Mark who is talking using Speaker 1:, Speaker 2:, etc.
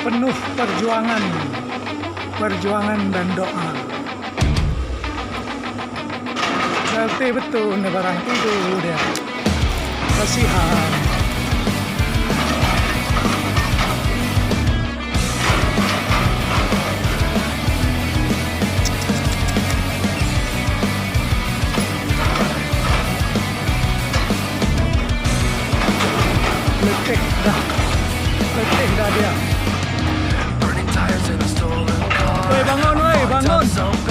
Speaker 1: penuh perjuangan dan doa. Berarti betul nih barang tidur dia. Kasihan. Letih dah dia. Woi bangun, bangun.